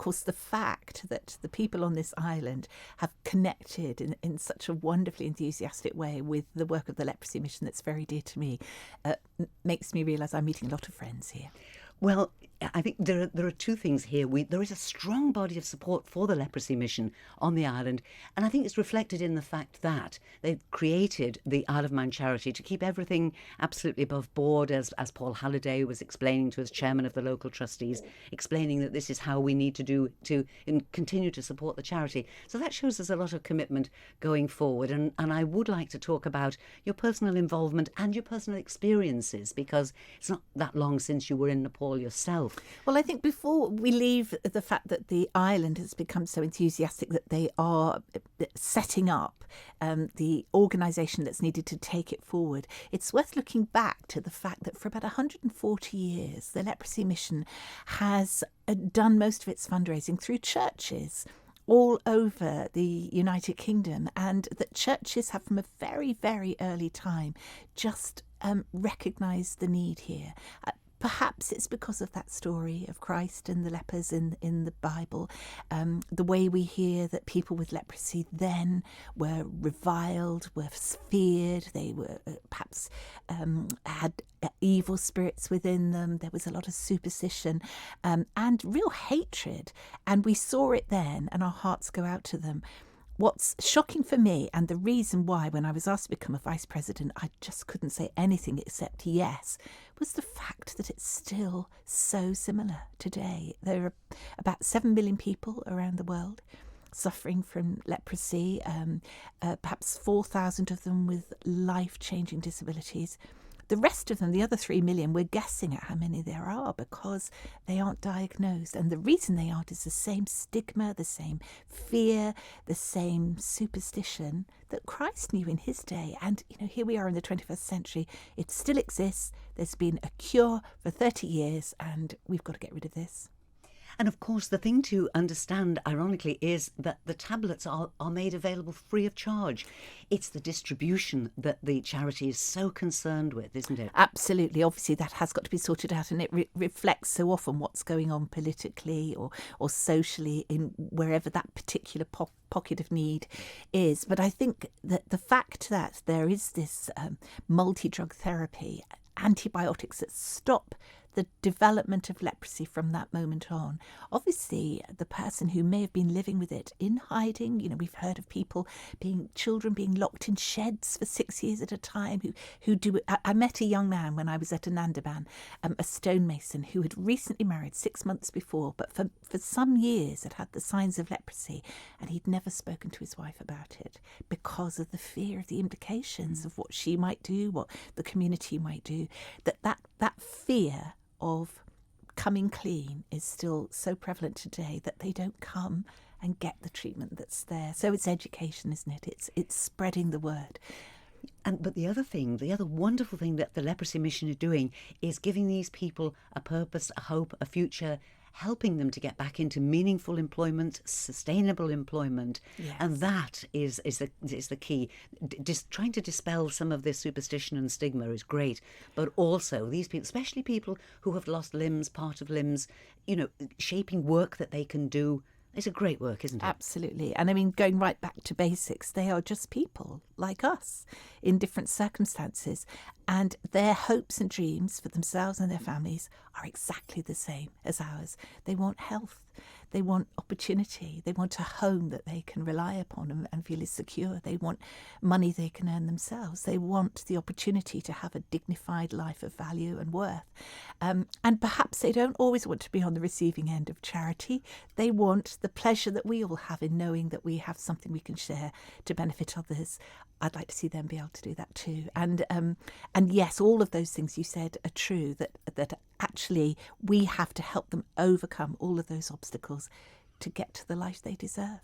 course, the fact that the people on this island have connected in such a wonderfully enthusiastic way with the work of the Leprosy Mission that's very dear to me makes me realise I'm meeting a lot of friends here. Well, I think there are two things here. There is a strong body of support for the Leprosy Mission on the island, and I think it's reflected in the fact that they've created the Isle of Man charity to keep everything absolutely above board, as Paul Halliday was explaining to us, chairman of the local trustees, explaining that this is how we need to continue to support the charity. So that shows us a lot of commitment going forward, and I would like to talk about your personal involvement and your personal experiences, because it's not that long since you were in Nepal yourself. Well, I think before we leave the fact that the island has become so enthusiastic that they are setting up the organisation that's needed to take it forward, it's worth looking back to the fact that for about 140 years, the Leprosy Mission has done most of its fundraising through churches all over the United Kingdom, and that churches have from a very, very early time just recognised the need here. Perhaps it's because of that story of Christ and the lepers in the Bible, the way we hear that people with leprosy then were reviled, were feared, they were perhaps had evil spirits within them. There was a lot of superstition and real hatred, and we saw it then, and our hearts go out to them. What's shocking for me, and the reason why when I was asked to become a vice president I just couldn't say anything except yes, was the fact that it's still so similar today. There are about 7 million people around the world suffering from leprosy, perhaps 4,000 of them with life-changing disabilities. The rest of them, the other 3 million, we're guessing at how many there are because they aren't diagnosed. And the reason they aren't is the same stigma, the same fear, the same superstition that Christ knew in his day. And, here we are in the 21st century. It still exists. There's been a cure for 30 years and we've got to get rid of this. And of course, the thing to understand, ironically, is that the tablets are made available free of charge. It's the distribution that the charity is so concerned with, isn't it? Absolutely. Obviously, that has got to be sorted out, and it reflects so often what's going on politically or socially in wherever that particular pocket of need is. But I think that the fact that there is this multi-drug therapy, antibiotics that stop the development of leprosy from that moment on. Obviously, the person who may have been living with it in hiding, we've heard of children being locked in sheds for 6 years at a time who do it. I met a young man when I was at Anandaban, a stonemason who had recently married 6 months before, but for some years had the signs of leprosy, and he'd never spoken to his wife about it because of the fear of the implications of what she might do, what the community might do. That fear of coming clean is still so prevalent today that they don't come and get the treatment that's there. So it's education, isn't it? It's spreading the word. But the other wonderful thing that the Leprosy Mission are doing is giving these people a purpose, a hope, a future, helping them to get back into meaningful employment, sustainable employment. Yes. And that is the key. Just trying to dispel some of this superstition and stigma is great. But also these people, especially people who have lost limbs, part of limbs, shaping work that they can do. It's a great work, isn't it? Absolutely. And I mean, going right back to basics, they are just people like us in different circumstances. And their hopes and dreams for themselves and their families are exactly the same as ours. They want health. They want opportunity. They want a home that they can rely upon and feel is secure. They want money they can earn themselves. They want the opportunity to have a dignified life of value and worth. And perhaps they don't always want to be on the receiving end of charity. They want the pleasure that we all have in knowing that we have something we can share to benefit others. I'd like to see them be able to do that too. And yes, all of those things you said are true, that actually we have to help them overcome all of those obstacles to get to the life they deserve.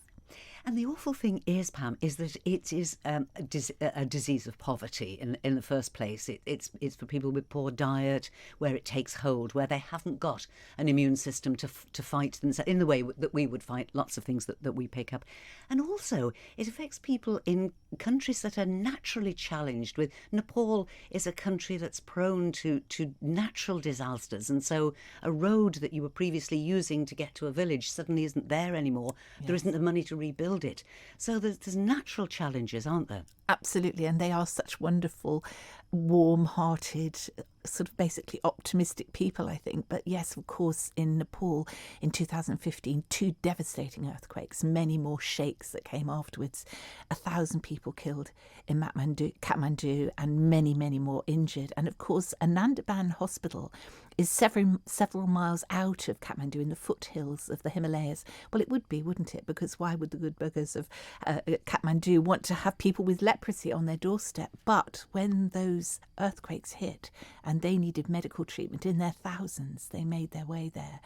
And the awful thing is, Pam, is that it is a disease of poverty in the first place. It's for people with poor diet, where it takes hold, where they haven't got an immune system to fight themselves in the way that we would fight lots of things that we pick up. And also, it affects people in countries that are naturally challenged. With Nepal is a country that's prone to natural disasters, and so a road that you were previously using to get to a village suddenly isn't there anymore. Yes. There isn't the money to rebuild it. So there's natural challenges, aren't there? Absolutely, and they are such wonderful, warm-hearted, sort of basically optimistic people, I think. But yes, of course, in Nepal in 2015, 2 devastating earthquakes, many more shakes that came afterwards, 1,000 people killed in Kathmandu, and many, many more injured. And of course, Anandaban Hospital is several miles out of Kathmandu in the foothills of the Himalayas. Well, it would be, wouldn't it? Because why would the good buggers of Kathmandu want to have people with leprosy on their doorstep? But when those earthquakes hit and they needed medical treatment in their thousands, they made their way there.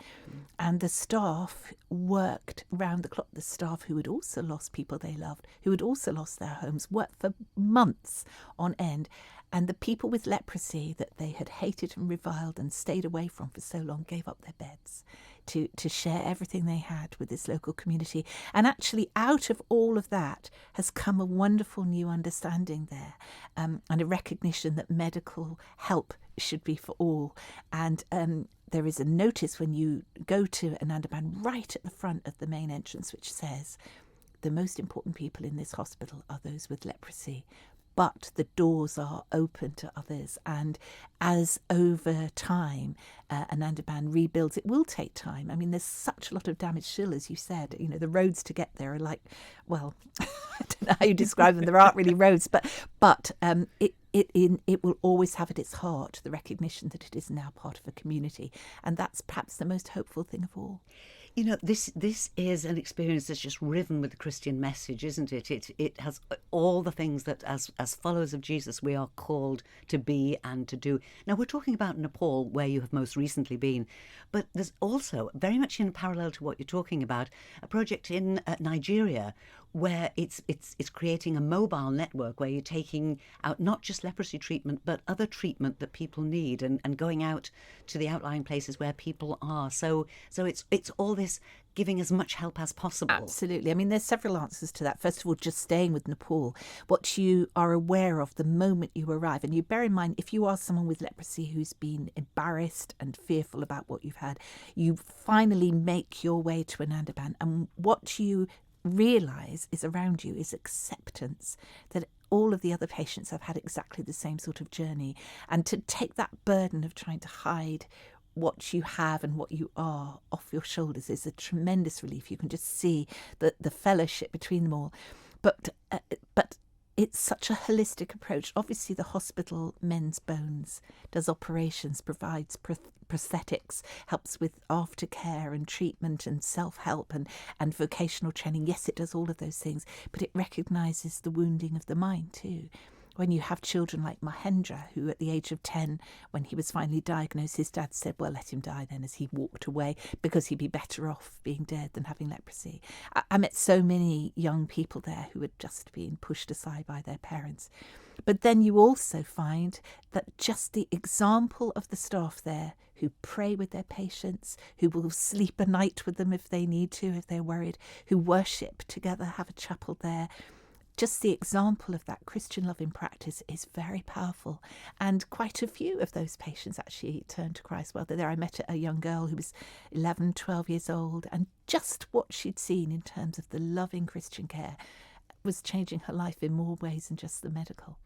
And the staff worked round the clock. The staff who had also lost people they loved, who had also lost their homes, worked for months on end. And the people with leprosy that they had hated and reviled and stayed away from for so long gave up their beds to share everything they had with this local community. And actually, out of all of that has come a wonderful new understanding there, and a recognition that medical help should be for all. And there is a notice when you go to Anandaban right at the front of the main entrance which says, the most important people in this hospital are those with leprosy, but the doors are open to others. And as over time Anandaban rebuilds, it will take time. I mean, there's such a lot of damage still, as you said. You know, the roads to get there are like, well, I don't know how you describe them. There aren't really roads, but it will always have at its heart the recognition that it is now part of a community. And that's perhaps the most hopeful thing of all. You know, this is an experience that's just riven with the Christian message, isn't it? It has all the things that as followers of Jesus we are called to be and to do. Now, we're talking about Nepal, where you have most recently been, but there's also, very much in parallel to what you're talking about, a project in Nigeria where it's creating a mobile network where you're taking out not just leprosy treatment but other treatment that people need, and going out to the outlying places where people are. So it's all this giving as much help as possible. Absolutely. I mean, there's several answers to that. First of all, just staying with Nepal, what you are aware of the moment you arrive, and you bear in mind, if you are someone with leprosy who's been embarrassed and fearful about what you've had, you finally make your way to Anandaban, and what you realise is around you is acceptance that all of the other patients have had exactly the same sort of journey, and to take that burden of trying to hide what you have and what you are off your shoulders is a tremendous relief. You can just see the fellowship between them all. But it's such a holistic approach. Obviously, the hospital mends bones, does operations, provides prosthetics, helps with aftercare and treatment and self-help and vocational training. Yes, it does all of those things, but it recognises the wounding of the mind too. When you have children like Mahendra, who at the age of 10, when he was finally diagnosed, his dad said, well, let him die then, as he walked away, because he'd be better off being dead than having leprosy. I met so many young people there who had just been pushed aside by their parents. But then you also find that just the example of the staff there who pray with their patients, who will sleep a night with them if they need to, if they're worried, who worship together, have a chapel there, just the example of that Christian love in practice is very powerful. And quite a few of those patients actually turned to Christ. Well, there I met a young girl who was 11, 12 years old, and just what she'd seen in terms of the loving Christian care was changing her life in more ways than just the medical.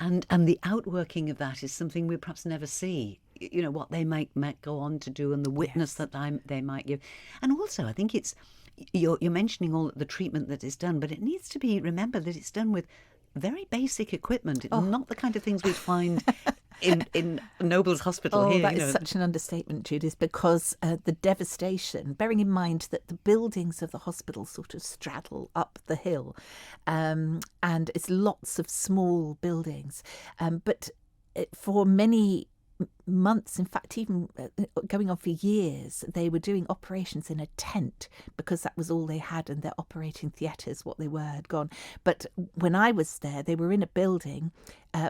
And the outworking of that is something we perhaps never see. You know, what they might go on to do, and the witness that they might give. And also, I think it's, you're mentioning all the treatment that is done, but it needs to be remembered that it's done with very basic equipment. It's not the kind of things we'd find in Noble's Hospital here. That is such an understatement, Judith, because the devastation, bearing in mind that the buildings of the hospital sort of straddle up the hill, and it's lots of small buildings, but for many months, in fact, even going on for years, they were doing operations in a tent because that was all they had, and their operating theatres, what they were, had gone. But when I was there, they were in a building,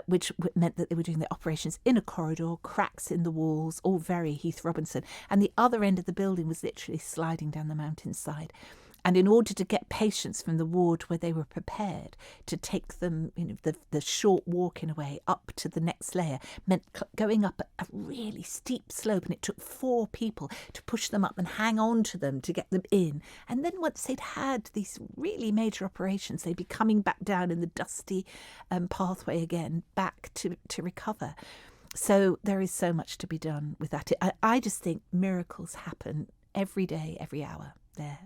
which meant that they were doing their operations in a corridor, cracks in the walls, all very Heath Robinson. And the other end of the building was literally sliding down the mountainside. And in order to get patients from the ward where they were prepared to take them, the short walk in a way up to the next layer meant going up a really steep slope, and it took 4 people to push them up and hang on to them to get them in. And then once they'd had these really major operations, they'd be coming back down in the dusty pathway again, back to recover. So there is so much to be done with that. I just think miracles happen every day, every hour there.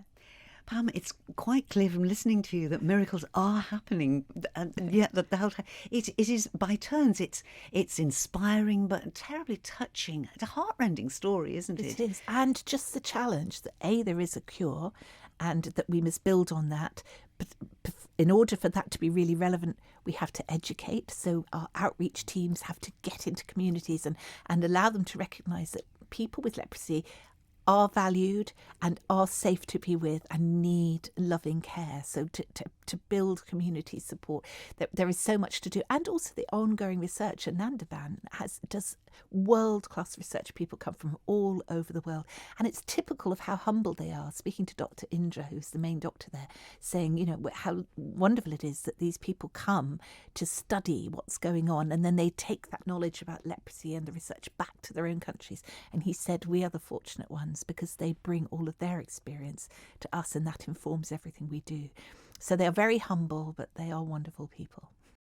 Pam, it's quite clear from listening to you that miracles are happening, and yet that the whole time it is by turns. It's inspiring, but terribly touching. It's a heartrending story, isn't it? It is, and just the challenge that there is a cure, and that we must build on that. But in order for that to be really relevant, we have to educate. So our outreach teams have to get into communities and allow them to recognise that people with leprosy are valued and are safe to be with and need loving care. So to build community support, there is so much to do. And also the ongoing research. And Nandavan does world-class research. People come from all over the world. And it's typical of how humble they are. Speaking to Dr. Indra, who's the main doctor there, saying, how wonderful it is that these people come to study what's going on, and then they take that knowledge about leprosy and the research back to their own countries. And he said, we are the fortunate ones because they bring all of their experience to us, and that informs everything we do. So they are very humble, but they are wonderful people.